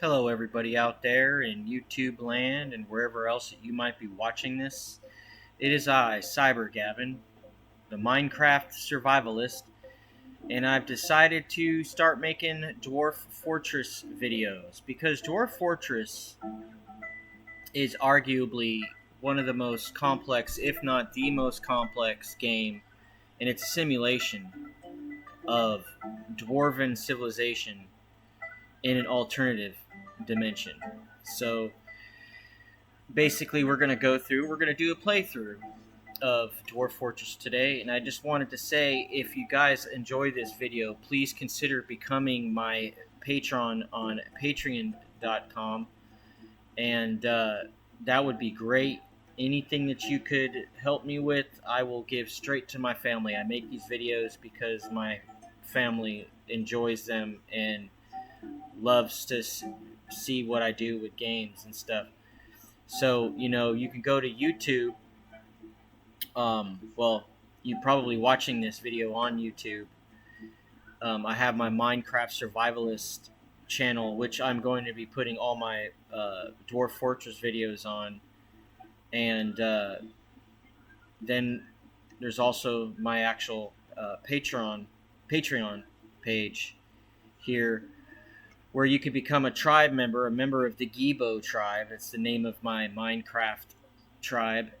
Hello, everybody out there in YouTube land and wherever else that you might be watching this. It is I, Cyber Gavin, the Minecraft survivalist, and I've decided to start making Dwarf Fortress videos because Dwarf Fortress is arguably one of the most complex, if not the most complex game, and it's a simulation of dwarven civilization in an alternative dimension. So basically we're going to do a playthrough of Dwarf Fortress today, and I just wanted to say, if you guys enjoy this video, please consider becoming my patron on patreon.com, and that would be great. Anything that you could help me with, I will give straight to my family. I make these videos because my family enjoys them and loves to see what I do with games and stuff. So, you can go to YouTube. Well, you're probably watching this video on YouTube. I have my Minecraft Survivalist channel, which I'm going to be putting all my Dwarf Fortress videos on. And then there's also my actual Patreon page here, where you can become a tribe member, a member of the Gibo tribe. That's the name of my Minecraft tribe.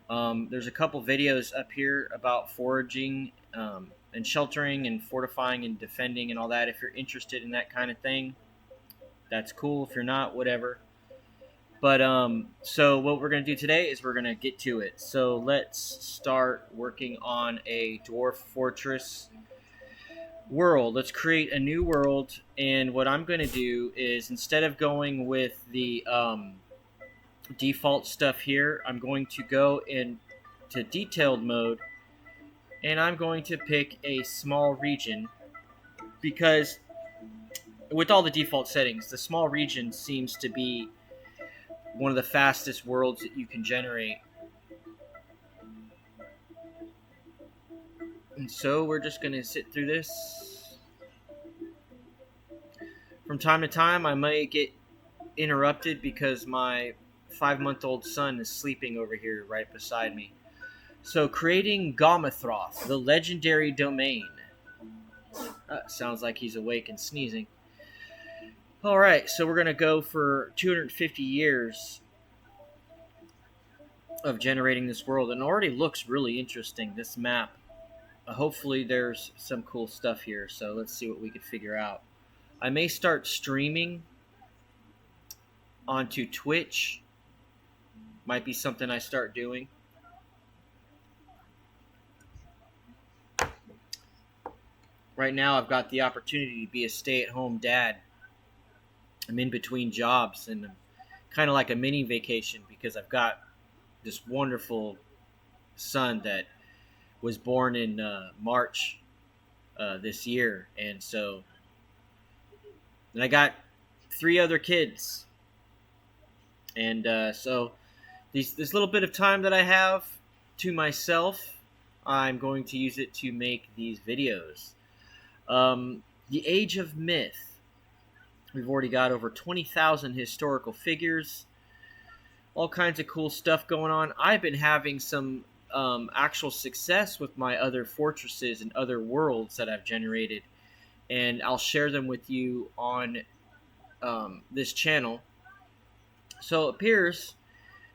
There's a couple videos up here about foraging and sheltering and fortifying and defending and all that. If you're interested in that kind of thing, that's cool. If you're not, whatever. But so what we're going to do today is we're going to get to it. So let's start working on a Dwarf Fortress world. Let's create a new world, and what I'm going to do is, instead of going with the default stuff here, I'm going to go into detailed mode, and I'm going to pick a small region, because with all the default settings, the small region seems to be one of the fastest worlds that you can generate. And so we're just going to sit through this. From time to time, I might get interrupted because my 5-month-old son is sleeping over here right beside me. So, creating Gomathroth, the legendary domain. Sounds like he's awake and sneezing. Alright, so we're going to go for 250 years of generating this world. And it already looks really interesting, this map. Hopefully there's some cool stuff here, so let's see what we can figure out. I may start streaming onto Twitch. Might be something I start doing. Right now I've got the opportunity to be a stay-at-home dad. I'm in between jobs, and I'm kind of like a mini vacation because I've got this wonderful son that was born in March this year, and I got 3 other kids, and so this little bit of time that I have to myself, I'm going to use it to make these videos. The Age of Myth. We've already got over 20,000 historical figures. All kinds of cool stuff going on. I've been having some actual success with my other fortresses and other worlds that I've generated, and I'll share them with you on this channel. So it appears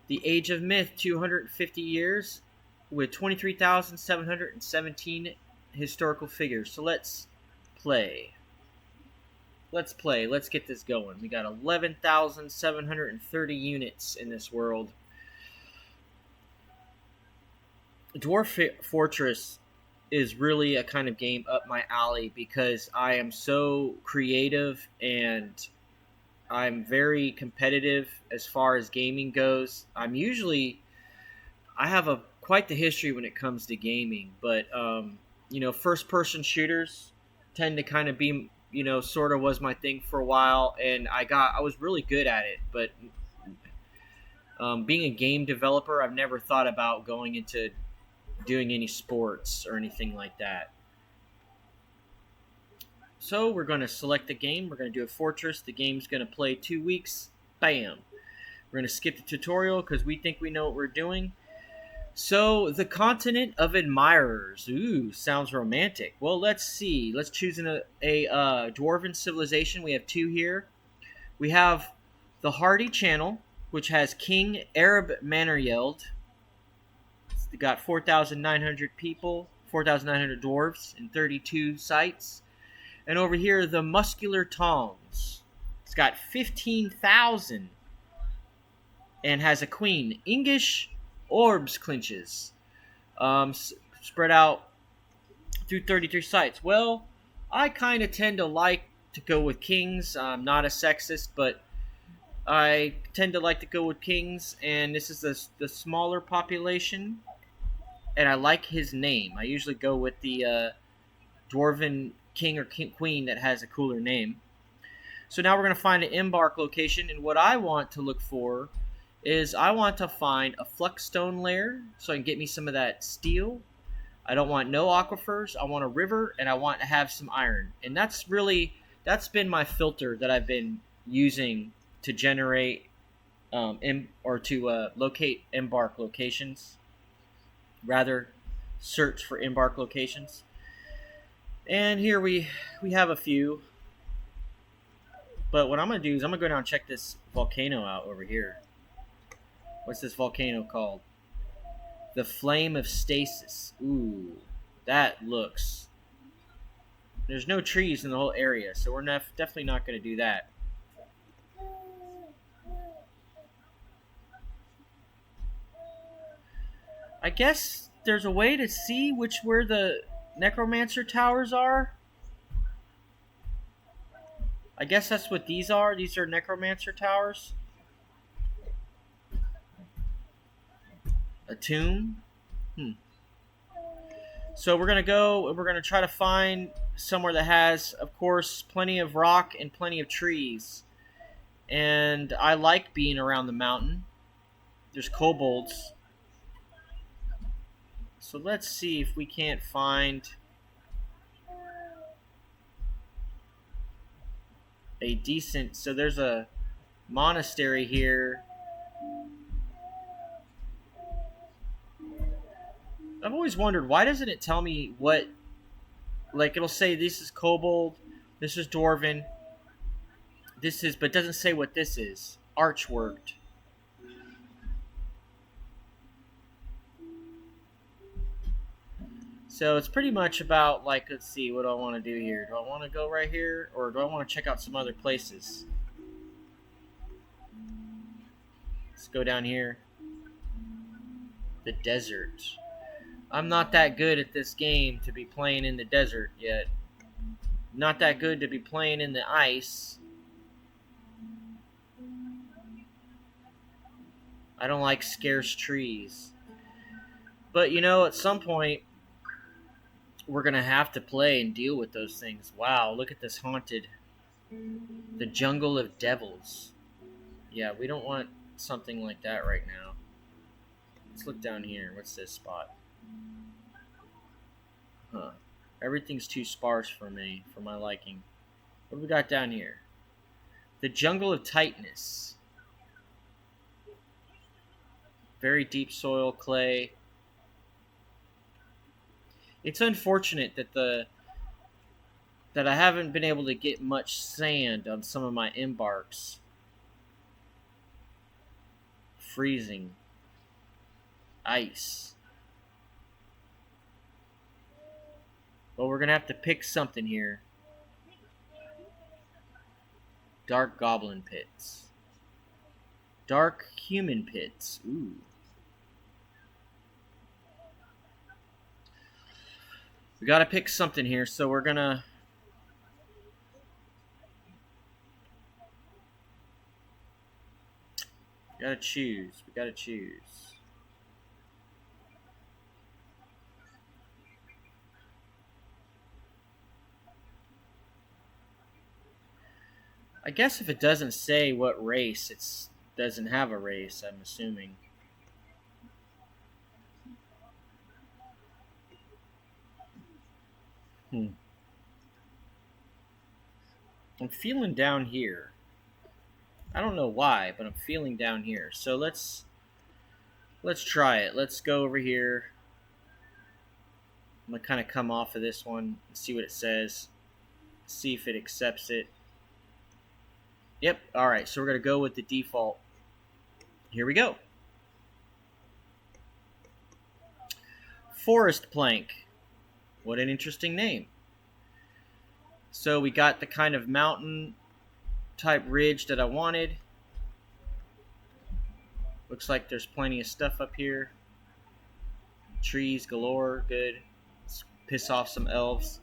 the Age of Myth, 250 years with 23,717 historical figures. So let's play. Let's get this going. We got 11,730 units in this world. Dwarf Fortress is really a kind of game up my alley because I am so creative and I'm very competitive as far as gaming goes. I have quite the history when it comes to gaming, but first-person shooters tend to kind of be, sort of was my thing for a while, and I was really good at it. But being a game developer, I've never thought about going into doing any sports or anything like that. So we're going to select the game. We're going to do a fortress. The game's going to play 2 weeks. Bam. We're going to skip the tutorial because we think we know what we're doing. So, the continent of admirers. Ooh, sounds romantic. Well, let's see. Let's choose a dwarven civilization. We have 2 here. We have the Hardy Channel, which has King Arab Maneryeld. It's got 4,900 people, 4,900 dwarves, and 32 sites. And over here, the Muscular Tongs. It's got 15,000 and has a queen. English Orbs clinches. Spread out through 33 sites. Well, I kind of tend to like to go with kings. I'm not a sexist, but I tend to like to go with kings, and this is the smaller population, and I like his name. I usually go with the dwarven king or queen that has a cooler name. So now we're going to find an embark location, and what I want to look for is I want to find a flexstone layer so I can get me some of that steel. I don't want no aquifers. I want a river, and I want to have some iron. And that's been my filter that I've been using to generate locate embark locations. Rather, search for embark locations. And here we have a few. But what I'm going to do is I'm going to go down and check this volcano out over here. What's this volcano called? The Flame of Stasis. Ooh, that looks... There's no trees in the whole area, so we're definitely not going to do that. I guess there's a way to see where the Necromancer towers are. I guess that's what these are. These are Necromancer towers. A tomb. So we're going to go and we're going to try to find somewhere that has, of course, plenty of rock and plenty of trees. And I like being around the mountain. There's kobolds. So let's see if we can't find a decent... So there's a monastery here. I've always wondered, why doesn't it tell me what... Like, it'll say this is kobold, this is dwarven, this is... But it doesn't say what this is. Archworked. So it's pretty much about, like, let's see, what do I want to do here? Do I want to go right here, or do I want to check out some other places? Let's go down here. The desert. I'm not that good at this game to be playing in the desert yet. Not that good to be playing in the ice. I don't like scarce trees. But, you know, at some point, we're going to have to play and deal with those things. Wow, look at this haunted... The Jungle of Devils. Yeah, we don't want something like that right now. Let's look down here. What's this spot? Huh. Everything's too sparse for me, for my liking. What do we got down here? The Jungle of Tightness. Very deep soil, clay. It's unfortunate that I haven't been able to get much sand on some of my embarks. Freezing. Ice. Well, we're going to have to pick something here. Dark Goblin Pits. Dark Human Pits. Ooh. We got to pick something here, so we're going to... We got to choose. We got to choose. I guess if it doesn't say what race, it doesn't have a race, I'm assuming. I'm feeling down here. I don't know why, but I'm feeling down here. So let's try it. Let's go over here. I'm gonna kind of come off of this one and see what it says. See if it accepts it. Yep. All right. So we're gonna go with the default. Here we go. Forestplank. What an interesting name. So we got the kind of mountain type ridge that I wanted. Looks like there's plenty of stuff up here. Trees galore. Good. Let's piss off some elves.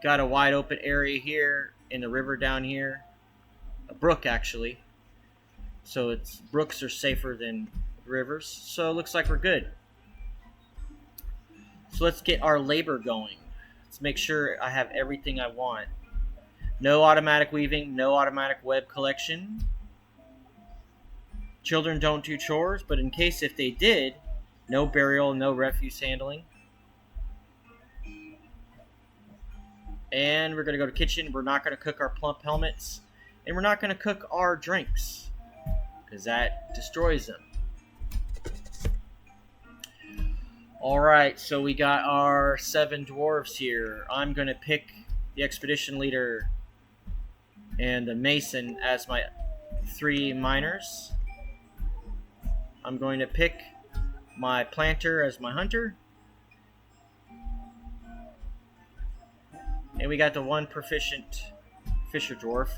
Got a wide open area here in the river down here. A brook, actually. So brooks are safer than rivers. So it looks like we're good. So let's get our labor going. Let's make sure I have everything I want. No automatic weaving, no automatic web collection. Children don't do chores, but in case if they did, no burial, no refuse handling. And we're going to go to kitchen. We're not going to cook our plump helmets. And we're not going to cook our drinks, because that destroys them. Alright, so we got our 7 dwarves here. I'm going to pick the expedition leader and the mason as my 3 miners. I'm going to pick my planter as my hunter. And we got the 1 proficient fisher dwarf.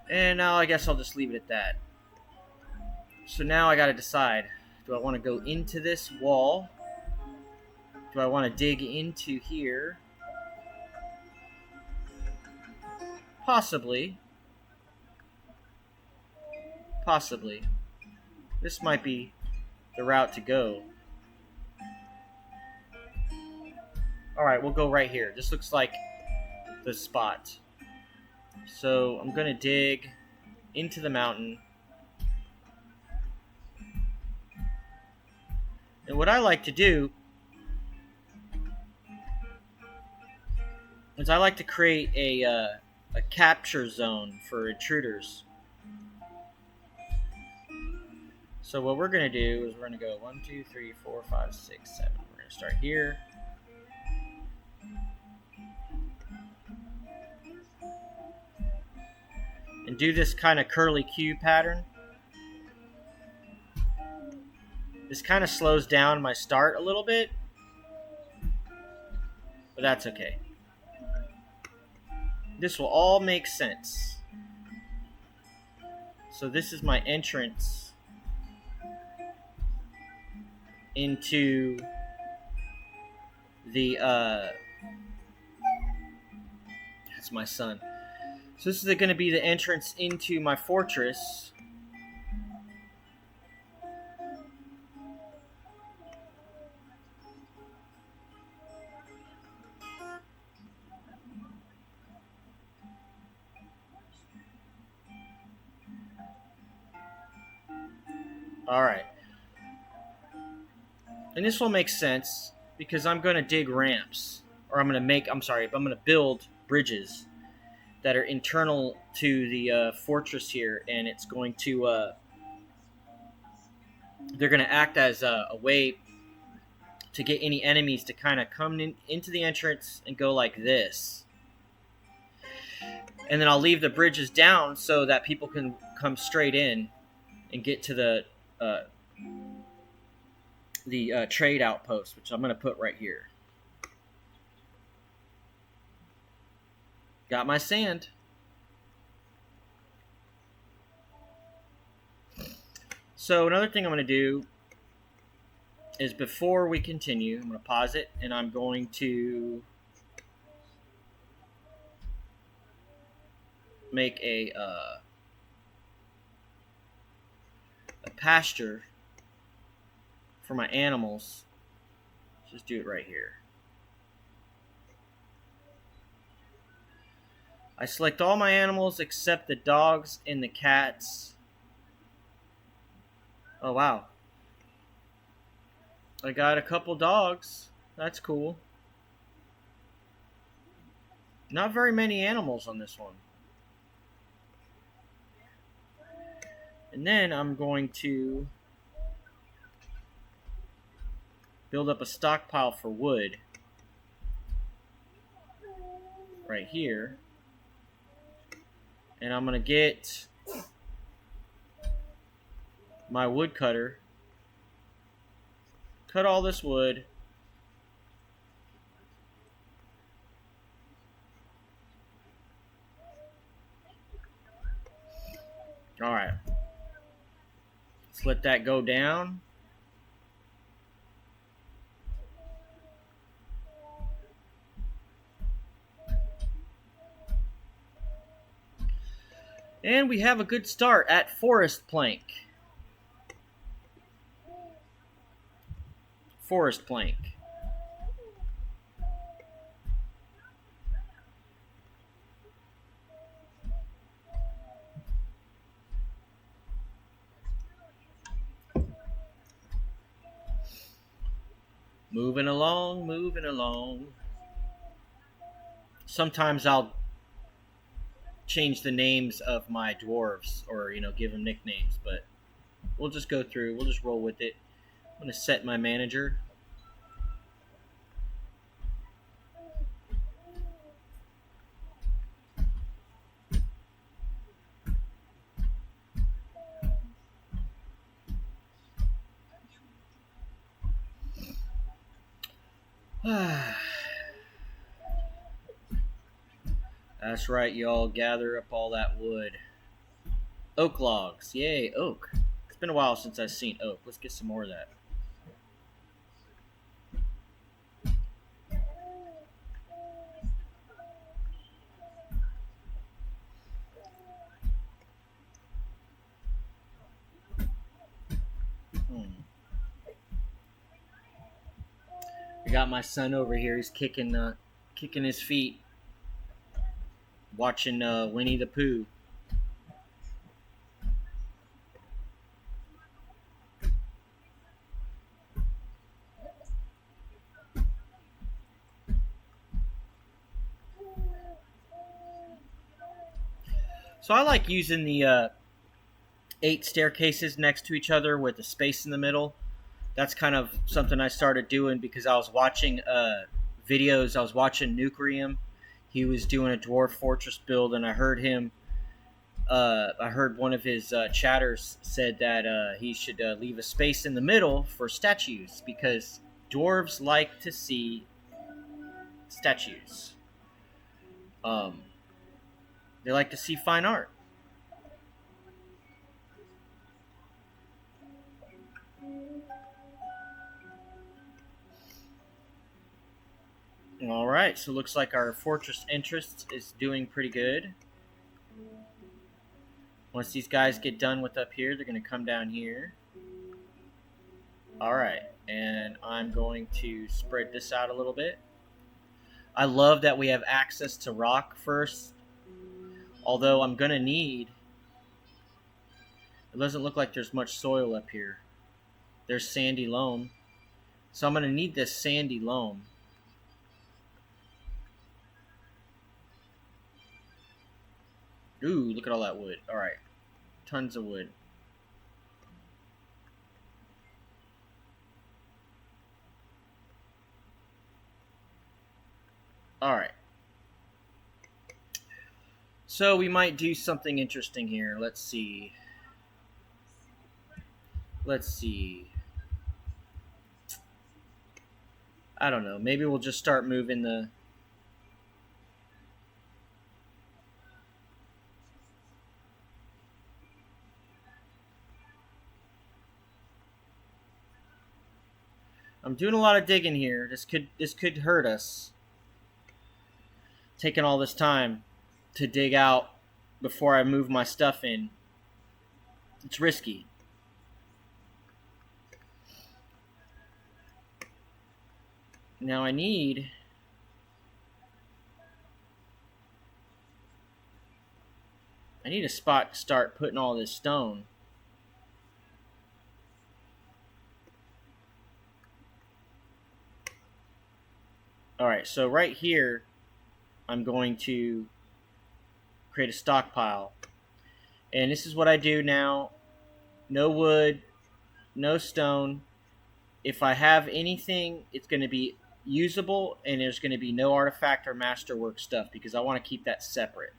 And now I guess I'll just leave it at that. So now I gotta decide. Do I want to go into this wall? Do I want to dig into here? Possibly. Possibly. This might be the route to go. Alright, we'll go right here. This looks like the spot. So I'm going to dig into the mountain. And what I like to do is I like to create a capture zone for intruders. So what we're going to do is we're going to go 1, 2, 3, 4, 5, 6, 7. We're going to start here. And do this kind of curly Q pattern. This kind of slows down my start a little bit, but that's okay. This will all make sense. So this is my entrance into the, that's my son. So this is going to be the entrance into my fortress. Alright. And this will make sense because I'm going to dig ramps. Or I'm going to build bridges that are internal to the fortress here. And it's going to, they're going to act as a way to get any enemies to kind of come into the entrance and go like this. And then I'll leave the bridges down so that people can come straight in and get to the trade outpost, which I'm going to put right here. Got my sand. So another thing I'm going to do is before we continue, I'm going to pause it, and I'm going to make a pasture for my animals. Just do it right here. I select all my animals except the dogs and the cats. Oh wow. I got a couple dogs. That's cool. Not very many animals on this one. And then I'm going to build up a stockpile for wood right here. And I'm going to get my wood cutter, cut all this wood. All right. Let's let that go down. And we have a good start at Forestplank. Forestplank. Moving along, moving along. Sometimes I'll change the names of my dwarves, or give them nicknames, but we'll just go through. We'll just roll with it. I'm going to set my manager. That's right, y'all. Gather up all that wood. Oak logs. Yay, oak. It's been a while since I've seen oak. Let's get some more of that. I got my son over here. He's kicking his feet, watching Winnie the Pooh. So I like using the 8 staircases next to each other with a space in the middle. That's kind of something I started doing because I was watching videos. I was watching Nucrium. He was doing a dwarf fortress build, and I heard him. I heard one of his chatters said that he should leave a space in the middle for statues because dwarves like to see statues. They like to see fine art. All right, so looks like our fortress entrance is doing pretty good. Once these guys get done with up here, they're going to come down here. All right, and I'm going to spread this out a little bit. I love that we have access to rock first, although I'm going to need... It doesn't look like there's much soil up here. There's sandy loam. So I'm going to need this sandy loam. Ooh, look at all that wood. All right, tons of wood. All right. So we might do something interesting here. Let's see. I don't know. Maybe we'll just start moving the... I'm doing a lot of digging here. This could hurt us. Taking all this time to dig out before I move my stuff in. It's risky. Now I need... a spot to start putting all this stone. Alright, so right here, I'm going to create a stockpile. And this is what I do now. No wood, no stone. If I have anything, it's going to be usable, and there's going to be no artifact or masterwork stuff because I want to keep that separate.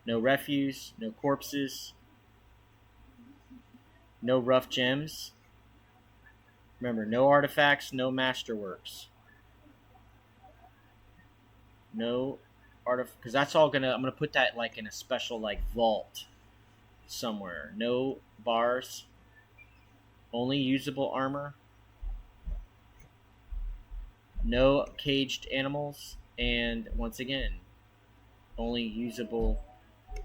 No refuse, no corpses, no rough gems. Remember, no artifacts, no masterworks. No artifact, because that's all I'm gonna put that like in a special like vault somewhere. No bars, only usable armor. No caged animals, and once again, only usable,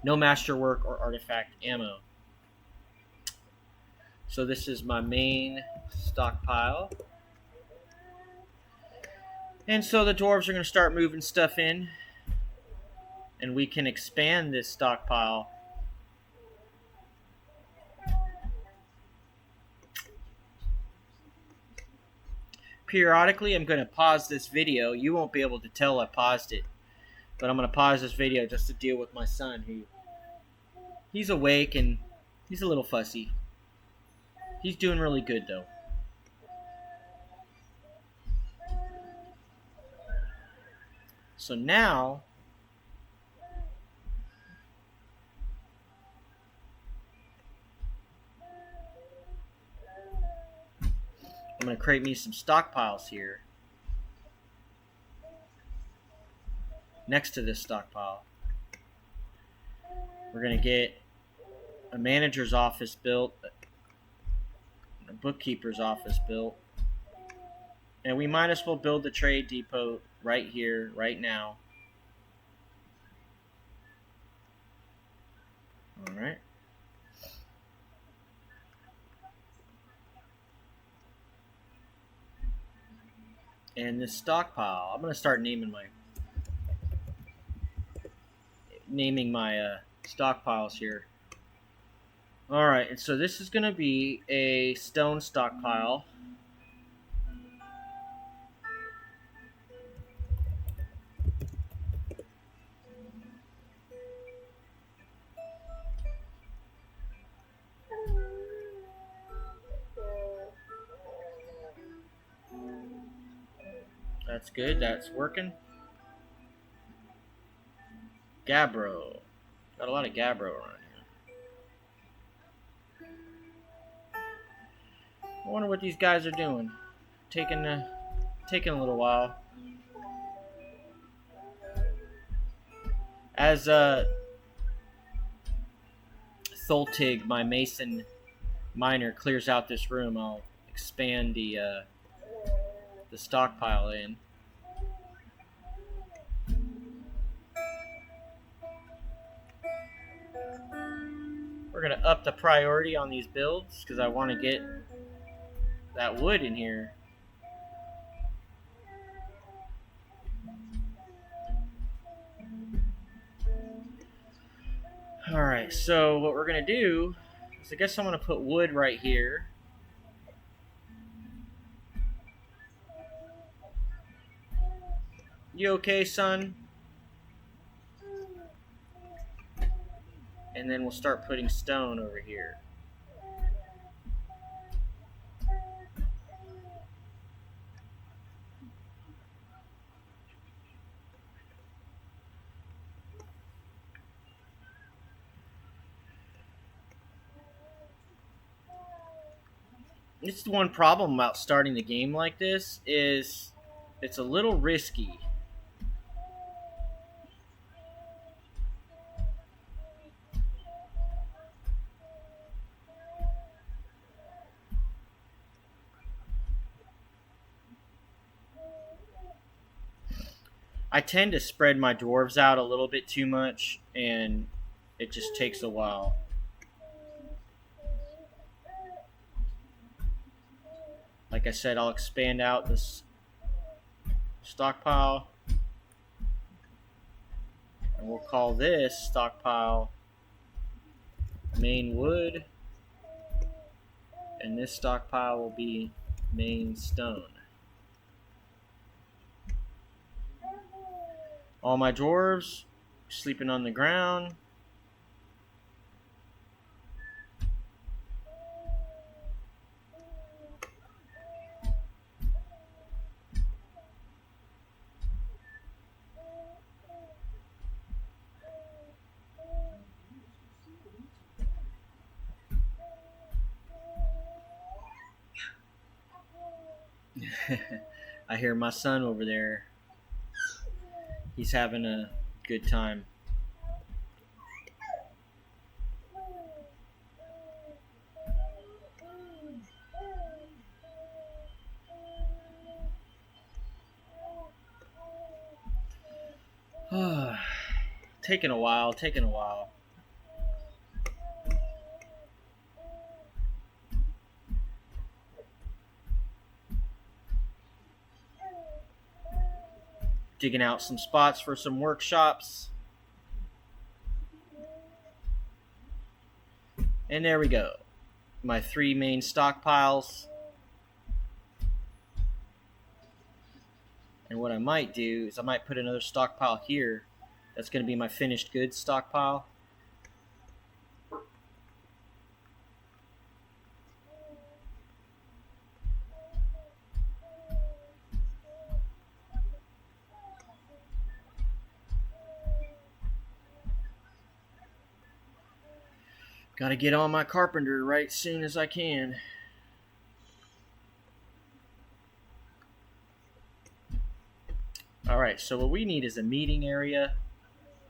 no masterwork or artifact ammo. So this is my main stockpile. And so the dwarves are going to start moving stuff in, and we can expand this stockpile. Periodically, I'm going to pause this video. You won't be able to tell I paused it, but I'm going to pause this video just to deal with my son, who he's awake and he's a little fussy. He's doing really good though. So now I'm going to create me some stockpiles here next to this stockpile. We're going to get a manager's office built, a bookkeeper's office built, and we might as well build the trade depot right here, right now. All right. And this stockpile, I'm going to start naming my stockpiles here. All right, and so this is going to be a stone stockpile. That's good. That's working. Gabbro. Got a lot of Gabbro around here. I wonder what these guys are doing. Taking a little while. As Tholtig, my mason miner, clears out this room, I'll expand the stockpile in. We're going to up the priority on these builds because I want to get that wood in here. Alright, so what we're going to do is I guess I'm going to put wood right here. You okay, son? And then we'll start putting stone over here. It's the one problem about starting the game like this is it's a little risky. I tend to spread my dwarves out a little bit too much, and it just takes a while. Like I said, I'll expand out this stockpile, and we'll call this stockpile main wood, and this stockpile will be main stone. All my dwarves sleeping on the ground. I hear my son over there. He's having a good time. Taking a while. Digging out some spots for some workshops. And there we go. My 3 main stockpiles. And what I might do is I might put another stockpile here. That's going to be my finished goods stockpile. Got to get on my carpenter right soon as I can. Alright, so what we need is a meeting area.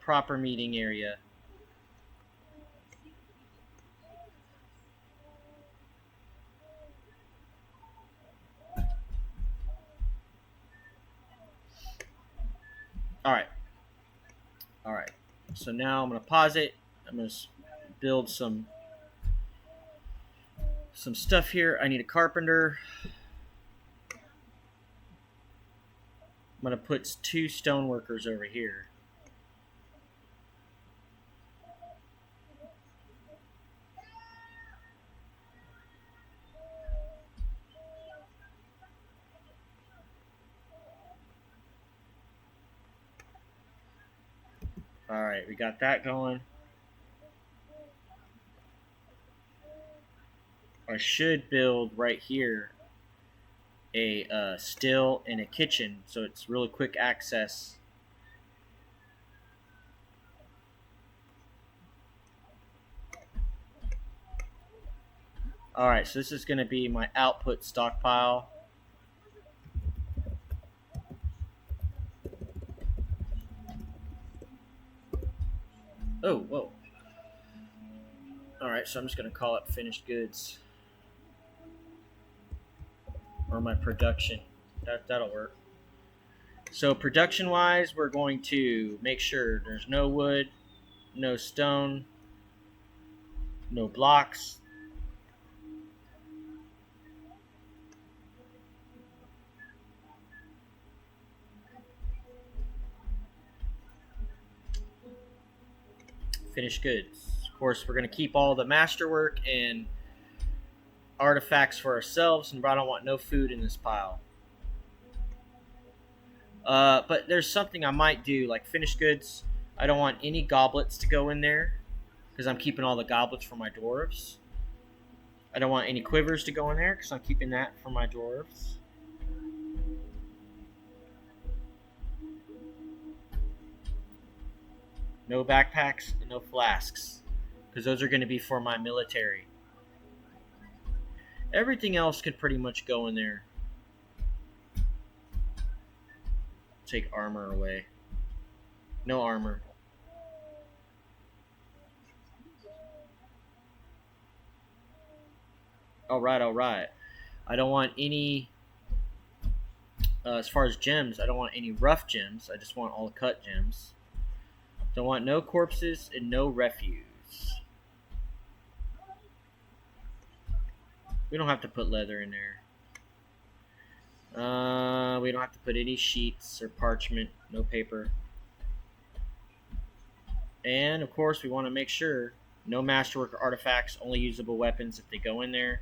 Proper meeting area. Alright. So now I'm going to pause it. I'm going to build some stuff here. I need a carpenter. I'm going to put 2 stone workers over here. Alright, we got that going. I should build right here a still and a kitchen, so it's really quick access. Alright, so this is going to be my output stockpile. Oh, whoa. Alright, so I'm just going to call it finished goods. Or my production. That'll work. So production wise, we're going to make sure there's no wood, no stone, no blocks. Finished goods. Of course, we're going to keep all the masterwork and artifacts for ourselves, and I don't want no food in this pile. But there's something I might do, like finished goods. I don't want any goblets to go in there, because I'm keeping all the goblets for my dwarves. I don't want any quivers to go in there, because I'm keeping that for my dwarves. No backpacks and no flasks, because those are going to be for my military. Everything else could pretty much go in there. Take armor away. No armor. Alright. I don't want any, as far as gems, I don't want any rough gems. I just want all the cut gems. Don't want no corpses and no refuse. We don't have to put leather in there. We don't have to put any sheets or parchment, no paper. And of course, we want to make sure no masterwork or artifacts, only usable weapons if they go in there.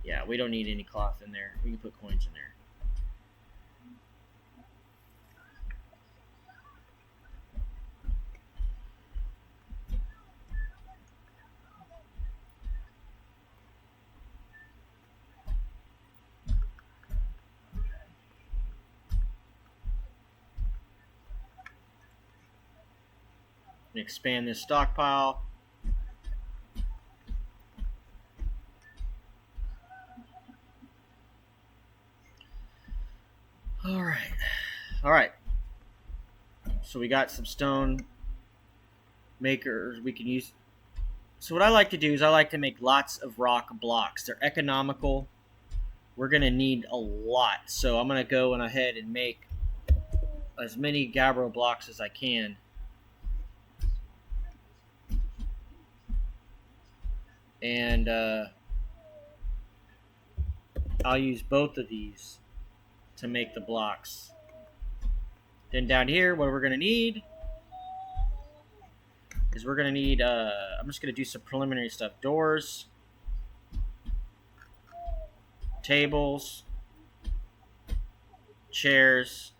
Yeah, we don't need any cloth in there. We can put coins in there. Expand this stockpile. All right. So we got some stone makers we can use. So what I like to do is I like to make lots of rock blocks. They're economical. We're going to need a lot. So I'm going to go ahead and make as many gabbro blocks as I can. And I'll use both of these to make the blocks. Then down here, what we're going to need is we're going to need, I'm just going to do some preliminary stuff. Doors, tables, chairs,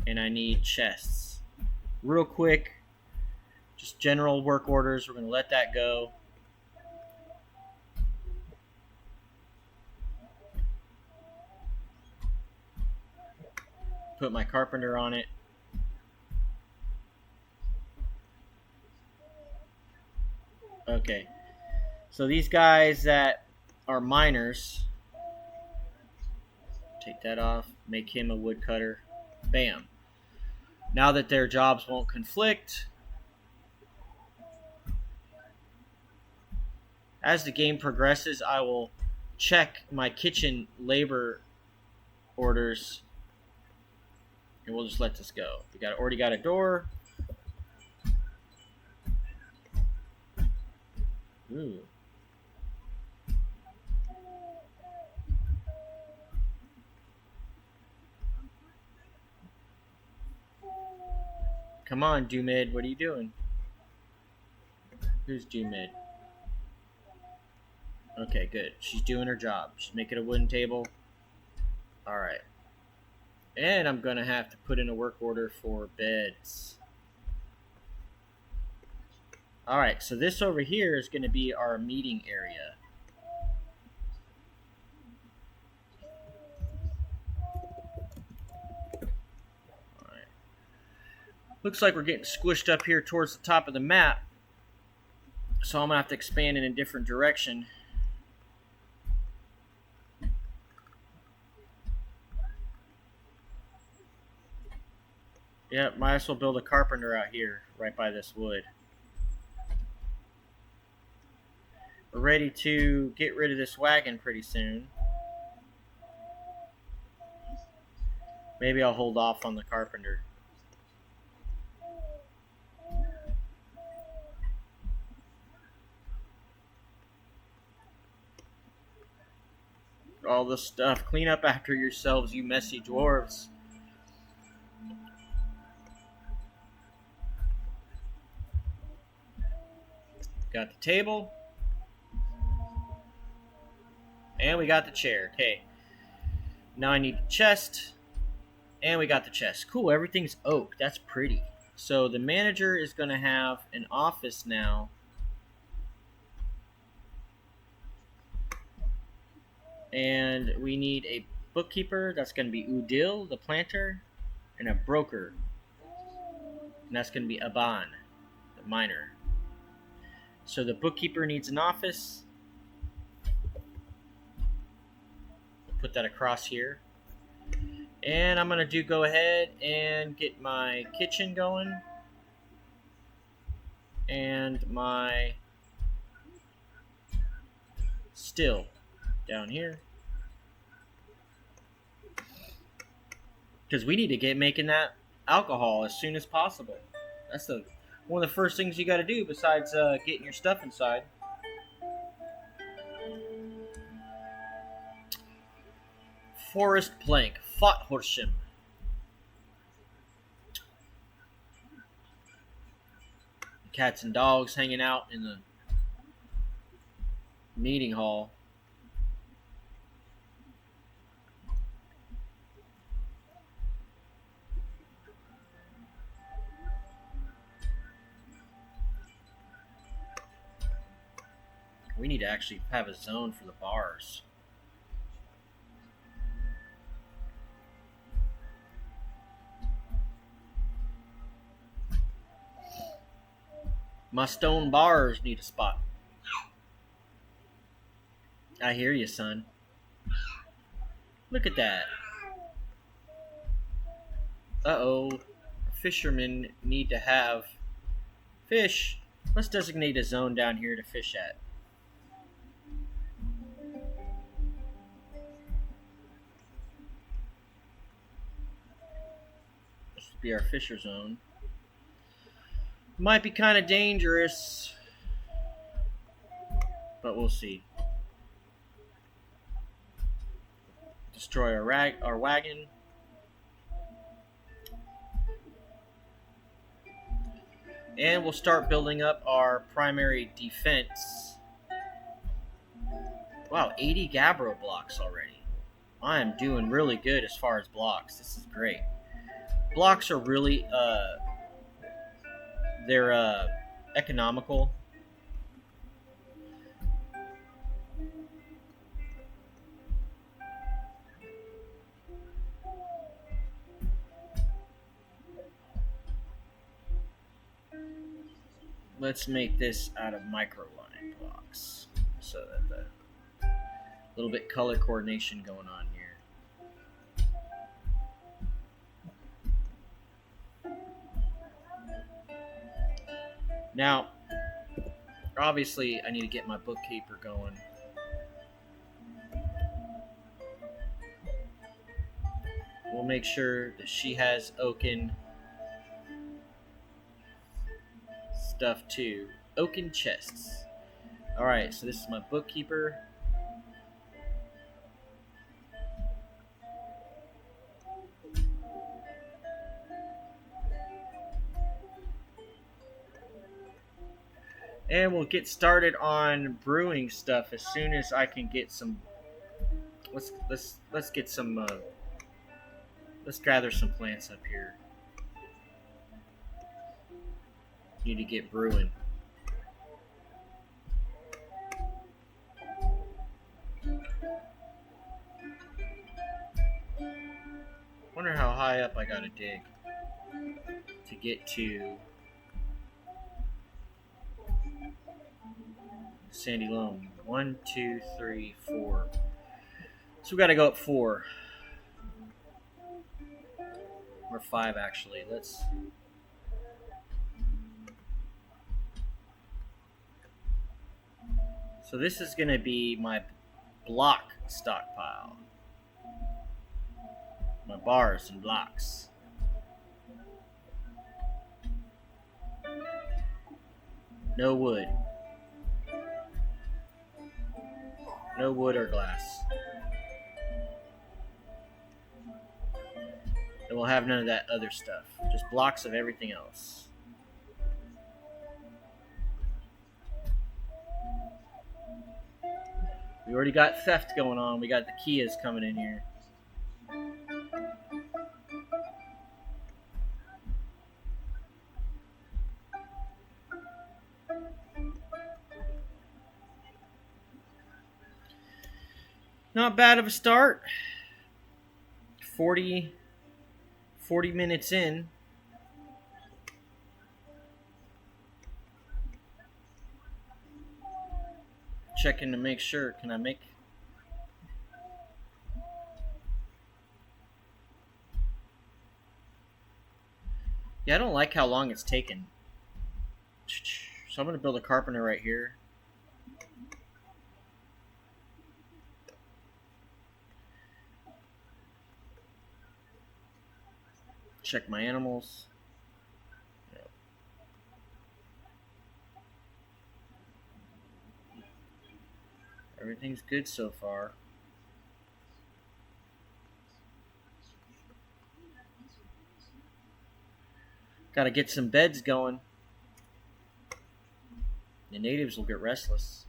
and I need chests. Real quick, just general work orders. We're going to let that go. Put my carpenter on it. Okay. So these guys that are miners, take that off, make him a woodcutter. Bam. Now that their jobs won't conflict, as the game progresses, I will check my kitchen labor orders, and we'll just let this go. We already got a door. Ooh. Come on, Doomid, what are you doing? Who's Doomid? Okay, good. She's doing her job. She's making a wooden table. Alright. And I'm going to have to put in a work order for beds. Alright, so this over here is going to be our meeting area. Alright. Looks like we're getting squished up here towards the top of the map. So I'm going to have to expand in a different direction. Yep, might as well build a carpenter out here, right by this wood. We're ready to get rid of this wagon pretty soon. Maybe I'll hold off on the carpenter. All this stuff. Clean up after yourselves, you messy dwarves. Got the table. And we got the chair. Okay. Now I need the chest. And we got the chest. Cool, everything's oak. That's pretty. So the manager is going to have an office now. And we need a bookkeeper. That's going to be Udil, the planter. And a broker. And that's going to be Aban, the miner. So the bookkeeper needs an office. Put that across here. And I'm going to go ahead and get my kitchen going. And my still down here. Because we need to get making that alcohol as soon as possible. That's one of the first things you got to do besides getting your stuff inside. Forestplank, Forestplank. Cats and dogs hanging out in the meeting hall. We need to actually have a zone for the bars. My stone bars need a spot. I hear you, son. Look at that. Uh-oh. Fishermen need to have fish. Let's designate a zone down here to fish at. This will be our fisher zone. Might be kind of dangerous, but we'll see. Destroy our wagon. And we'll start building up our primary defense. Wow, 80 Gabbro blocks already. I am doing really good as far as blocks. This is great. Blocks are really, they're economical. Let's make this out of microline blocks so that the little bit color coordination going on here. Now, obviously, I need to get my bookkeeper going. We'll make sure that she has oaken stuff too. Oaken chests. Alright, so this is my bookkeeper. And we'll get started on brewing stuff as soon as I can get some. Let's get some. Let's gather some plants up here. Need to get brewing. Wonder how high up I gotta dig to get to sandy loam. 1, 2, 3, 4. So we gotta go up 4. Or 5 actually. Let's. So this is gonna be my block stockpile. My bars and blocks. No wood. No wood or glass. And we'll have none of that other stuff. Just blocks of everything else. We already got theft going on. We got the Kias coming in here. Not bad of a start. 40 minutes in. Checking to make sure. Can I make... Yeah, I don't like how long it's taken. So I'm going to build a carpenter right here. Check my animals. Yep. Everything's good so far. Gotta get some beds going. The natives will get restless.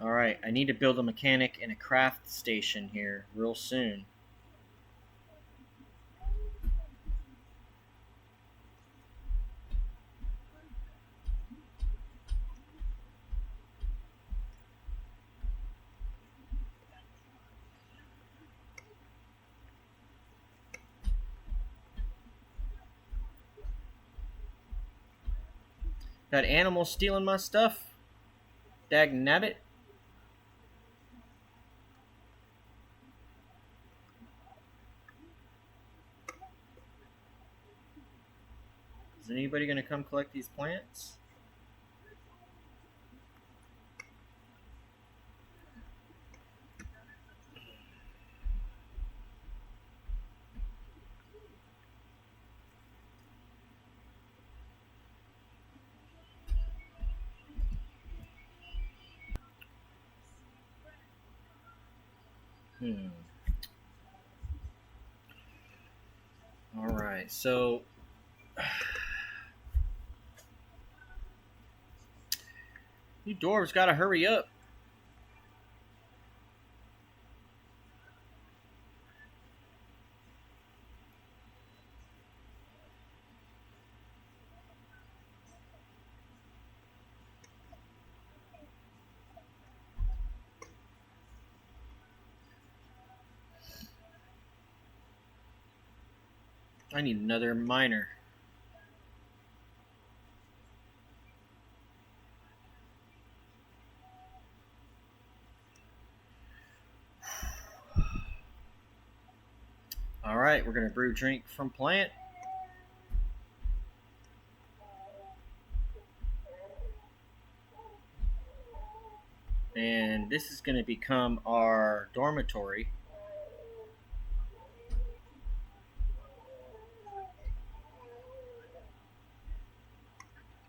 Alright, I need to build a mechanic and a craft station here real soon. Got animals stealing my stuff. Dag nabbit. Is anybody going to come collect these plants? Alright, so you dwarves gotta hurry up. I need another miner. Alright, we're gonna brew drink from plant. And this is gonna become our dormitory.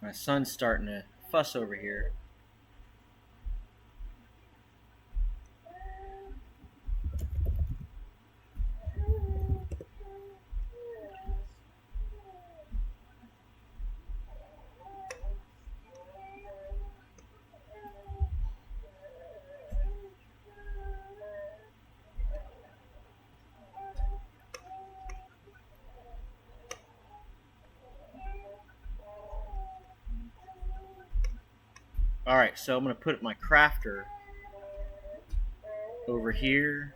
My son's starting to fuss over here. Alright, so I'm gonna put my crafter over here.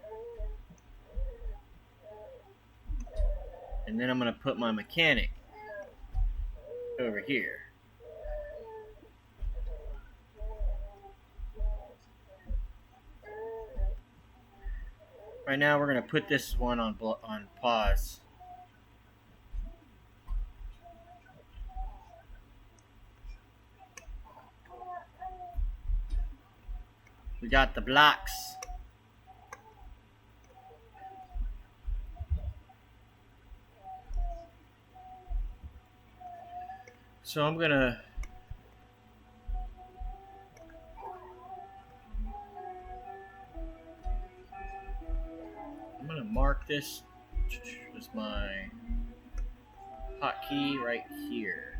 And then I'm gonna put my mechanic over here. Right now we're gonna put this one on pause. We got the blocks. So I'm gonna mark this as my hotkey right here.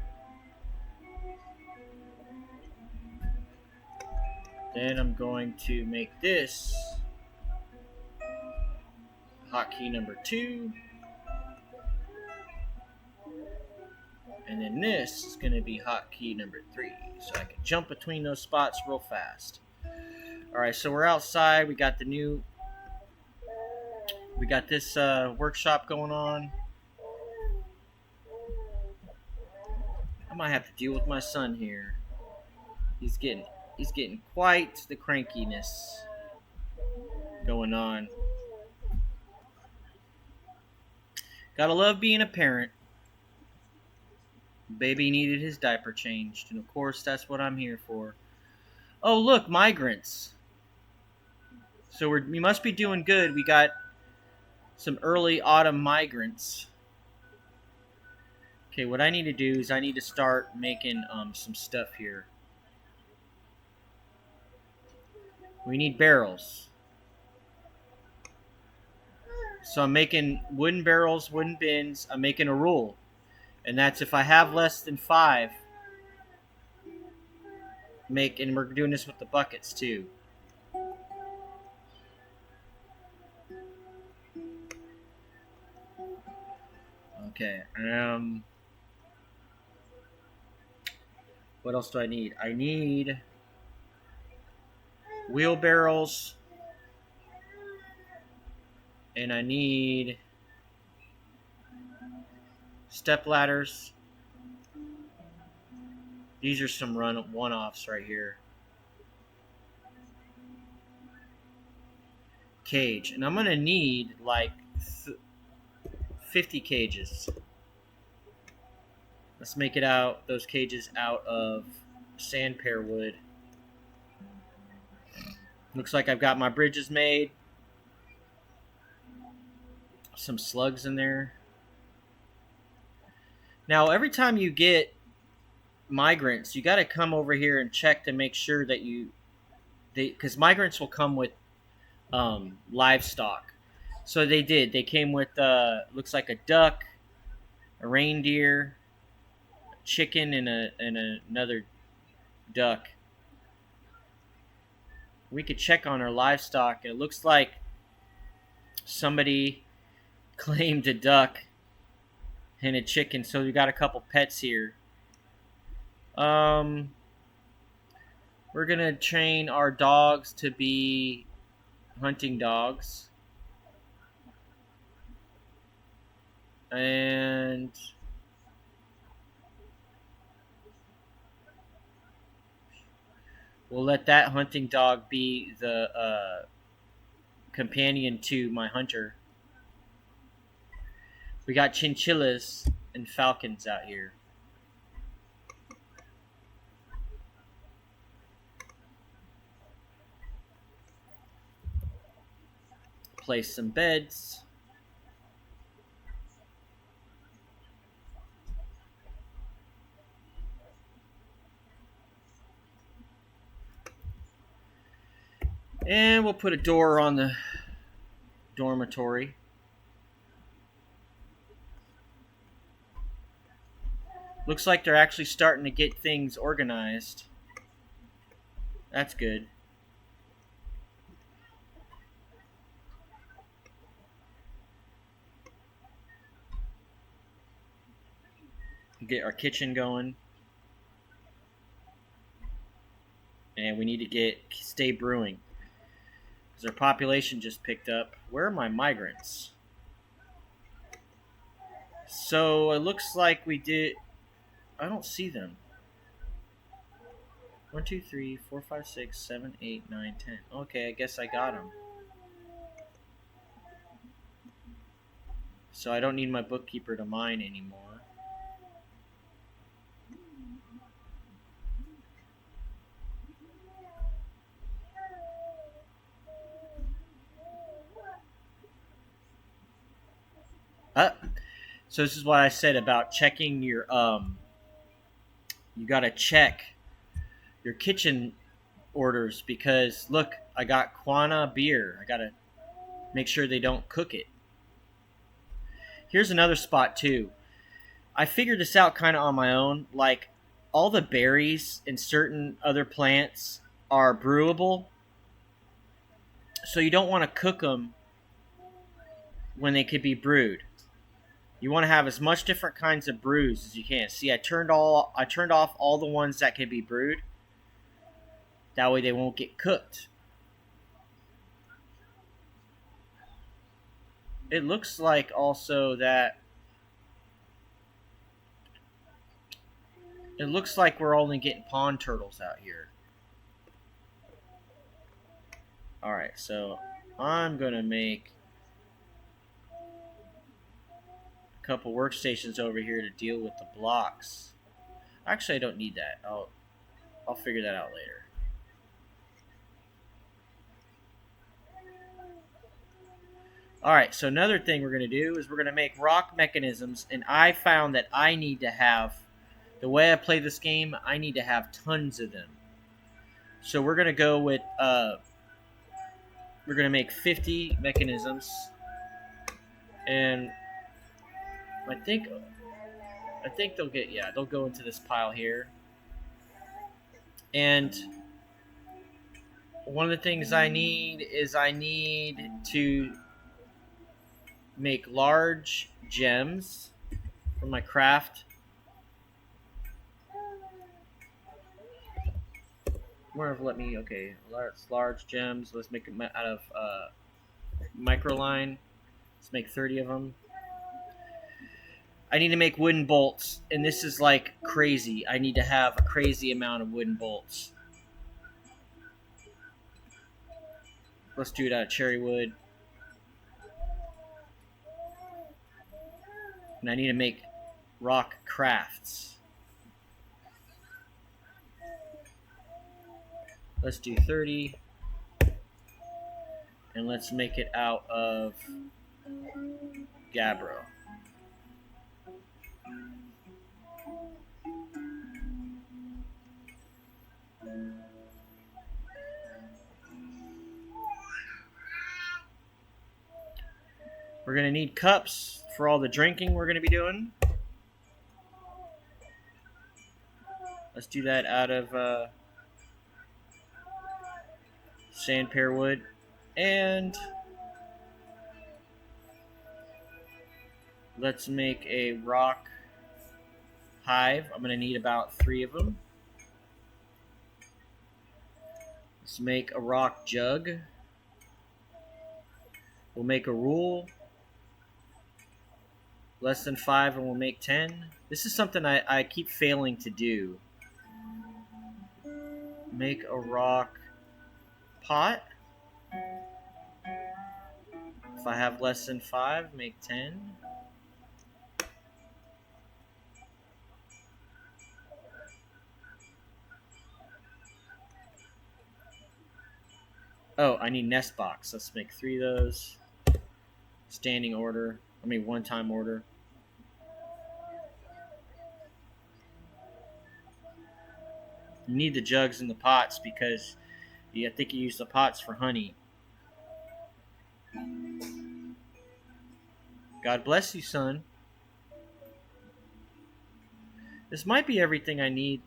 Then I'm going to make this hotkey number 2. And then this is going to be hotkey number 3. So I can jump between those spots real fast. Alright, so we're outside. We got this workshop going on. I might have to deal with my son here. He's getting quite the crankiness going on. Gotta love being a parent. Baby needed his diaper changed, and of course that's what I'm here for. Oh look, migrants. So we must be doing good. We got some early autumn migrants. Okay, what I need to do is I need to start making some stuff here. We need barrels. So I'm making wooden barrels, wooden bins. I'm making a rule. And that's if I have less than 5, and we're doing this with the buckets too. Okay, what else do I need? I need wheelbarrows, and I need step ladders. These are some one-offs right here. Cage. And I'm going to need like 50 cages. Let's make it out, those cages out of sandpear wood. Looks like I've got my bridges made. Some slugs in there. Now, every time you get migrants, you got to come over here and check to make sure that because migrants will come with livestock. So they did. They came with looks like a duck, a reindeer, a chicken, and another duck. We could check on our livestock. It looks like somebody claimed a duck and a chicken, so we got a couple pets here. We're gonna train our dogs to be hunting dogs, and we'll let that hunting dog be the companion to my hunter. We got chinchillas and falcons out here. Place some beds. And we'll put a door on the dormitory. Looks like they're actually starting to get things organized. That's good. Get our kitchen going. And we need to stay brewing, because our population just picked up. Where are my migrants? So it looks like we did. I don't see them. 1, 2, 3, 4, 5, 6, 7, 8, 9, 10. Okay, I guess I got them. So I don't need my bookkeeper to mine anymore. So this is what I said about checking your you got to check your kitchen orders, because look, I got Quana beer. I got to make sure they don't cook it. Here's another spot too. I figured this out kind of on my own. Like, all the berries and certain other plants are brewable, so you don't want to cook them when they could be brewed. You want to have as much different kinds of brews as you can. See, I turned off all the ones that can be brewed. That way they won't get cooked. It looks like also that it looks like we're only getting pond turtles out here. Alright, so I'm going to make a couple workstations over here to deal with the blocks. Actually, I don't need that. I'll figure that out later. Alright, so another thing we're going to do is we're going to make rock mechanisms, and I found that I need to have, the way I play this game, I need to have tons of them. So we're going to go with, we're going to make 50 mechanisms, and I think they'll go into this pile here. And one of the things I need to make large gems for my craft. Okay, large gems. Let's make them out of microline. Let's make 30 of them. I need to make wooden bolts, and this is like crazy. I need to have a crazy amount of wooden bolts. Let's do it out of cherry wood. And I need to make rock crafts. Let's do 30. And let's make it out of gabbro. We're going to need cups for all the drinking we're going to be doing. Let's do that out of sand pear wood. And let's make a rock hive. I'm going to need about 3 of them. Let's make a rock jug. We'll make a rule. Less than 5 and we'll make 10. This is something I keep failing to do. Make a rock pot. If I have less than 5, make 10. Oh, I need nest box. Let's make 3 of those. Standing order. I mean, one-time order. You need the jugs and the pots because I think you use the pots for honey. God bless you, son. This might be everything I need.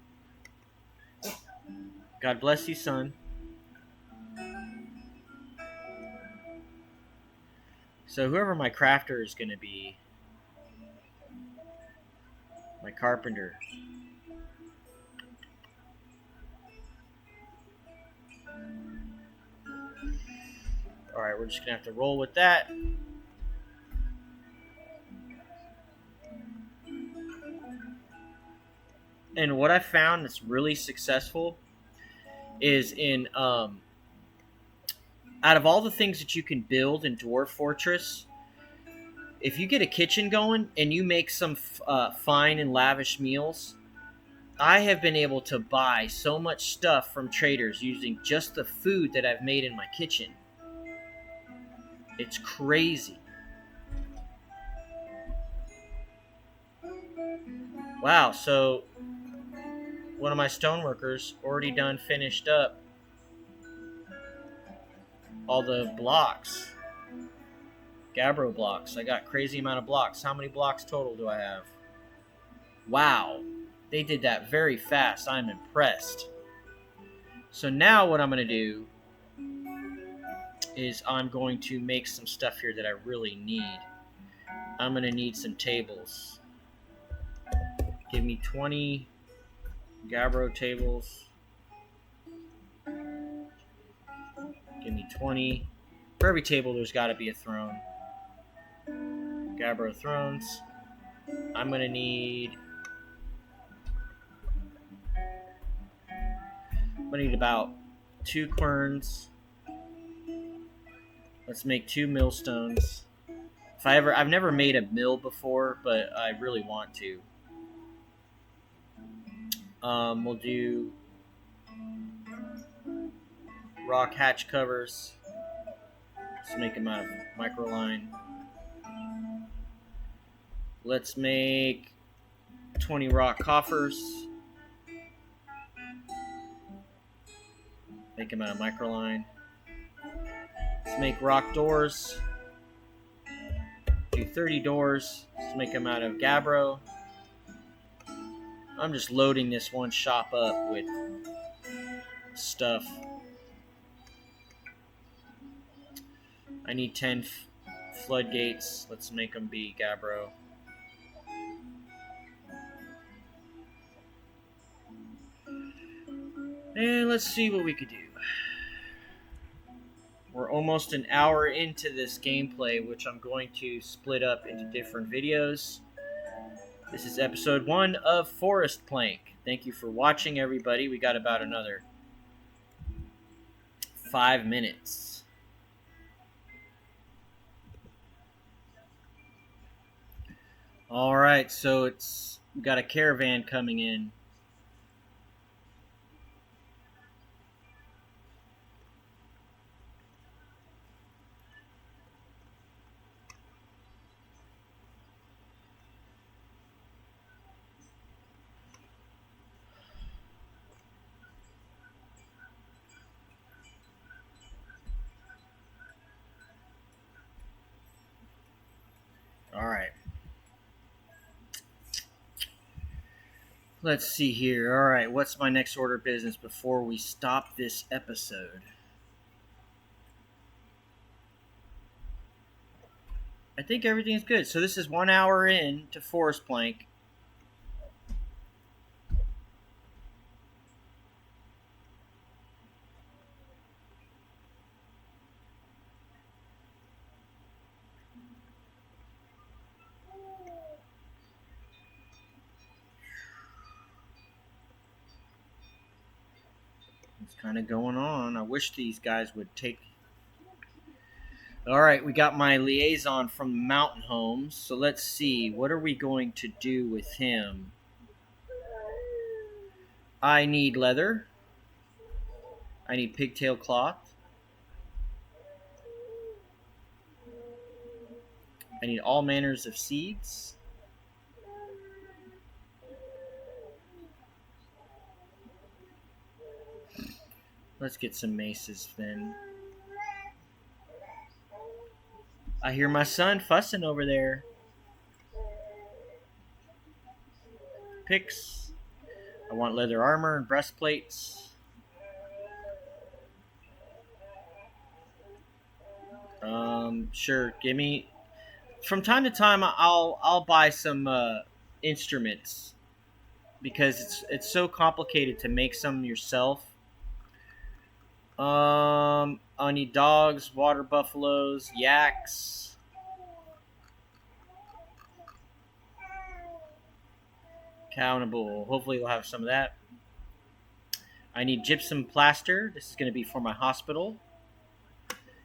God bless you, son. So whoever my crafter is going to be, my carpenter. Alright, we're just going to have to roll with that. And what I found that's really successful is in, out of all the things that you can build in Dwarf Fortress, if you get a kitchen going and you make some fine and lavish meals, I have been able to buy so much stuff from traders using just the food that I've made in my kitchen. It's crazy. Wow, so one of my stoneworkers already done finished up all the blocks. Gabbro blocks. I got crazy amount of blocks. How many blocks total do I have? Wow. They did that very fast. I'm impressed. So now what I'm going to do is I'm going to make some stuff here that I really need. I'm going to need some tables. Give me 20 gabbro tables. Give me 20. For every table, there's got to be a throne. Gabbro thrones. I'm going to need... about 2 querns. Let's make 2 millstones. I've never made a mill before, but I really want to. We'll do rock hatch covers. Let's make them out of microline. Let's make 20 rock coffers. Make them out of microline. Let's make rock doors. Do 30 doors. Let's make them out of gabbro. I'm just loading this one shop up with stuff. I need 10 floodgates. Let's make them be gabbro. And let's see what we could do. We're almost an hour into this gameplay, which I'm going to split up into different videos. This is episode 1 of Forestplank. Thank you for watching, everybody. We got about another 5 minutes. All right, so we got a caravan coming in. All right. Let's see here. All right, what's my next order of business before we stop this episode? I think everything's good. So this is 1 hour in to Forestplank. It's kind of going on. I wish these guys would take... All right, we got my liaison from Mountain Homes. So let's see. What are we going to do with him? I need leather. I need pigtail cloth. I need all manners of seeds. Let's get some maces then. I hear my son fussing over there. Picks. I want leather armor and breastplates. Sure. Give me. From time to time, I'll buy some instruments because it's so complicated to make some yourself. I need dogs, water buffaloes, yaks. Cow and a bull. Hopefully we'll have some of that. I need gypsum plaster. This is going to be for my hospital.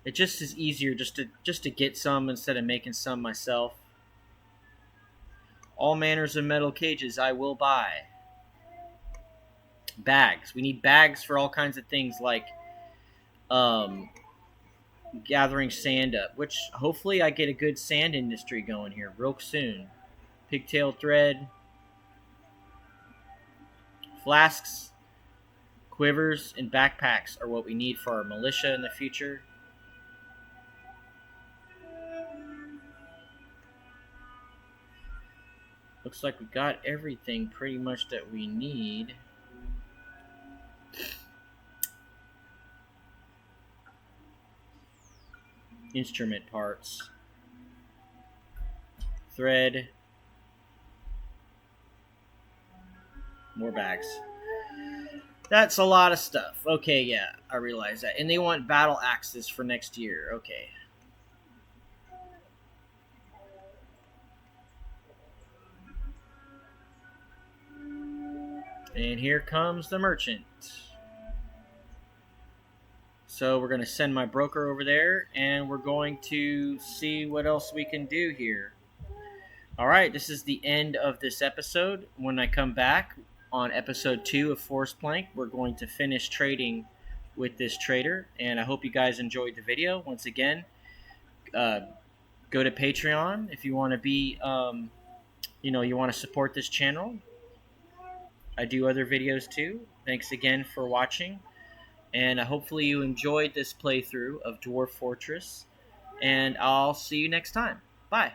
It just is easier just to get some instead of making some myself. All manners of metal cages I will buy. Bags. We need bags for all kinds of things like gathering sand up, which hopefully I get a good sand industry going here real soon. Pigtail thread. Flasks, quivers, and backpacks are what we need for our militia in the future. Looks like we got everything pretty much that we need. Instrument parts. Thread. More bags. That's a lot of stuff. Okay, yeah, I realize that. And they want battle axes for next year. Okay. And here comes the merchant. So we're going to send my broker over there, and we're going to see what else we can do here. All right, this is the end of this episode. When I come back on episode 2 of Forestplank, we're going to finish trading with this trader, and I hope you guys enjoyed the video. Once again, go to Patreon if you want to be, you want to support this channel. I do other videos too. Thanks again for watching, and hopefully you enjoyed this playthrough of Dwarf Fortress, and I'll see you next time. Bye.